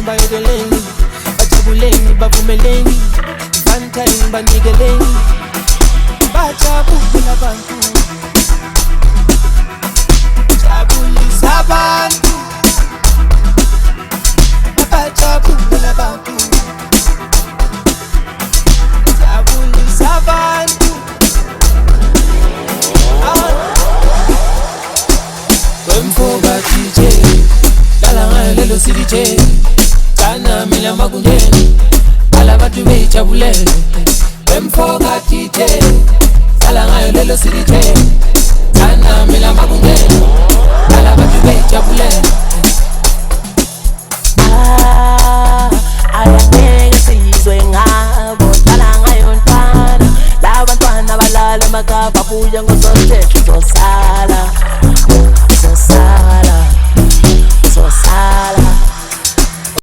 bayekeleni, bajabuleni, bavumeleni, bantayini banikeleni, bajabule abantu, jabulisa abantu, bajabule abantu, jabulisa abantu. Wemfoka DJ, dala ngayo lelo CDJ, tana mina makundeni, ala bantu bejabulele. Wemfoka DJ, dala ngayo lelo CDJ, tana mina makundeni, ala bantu bejabulele.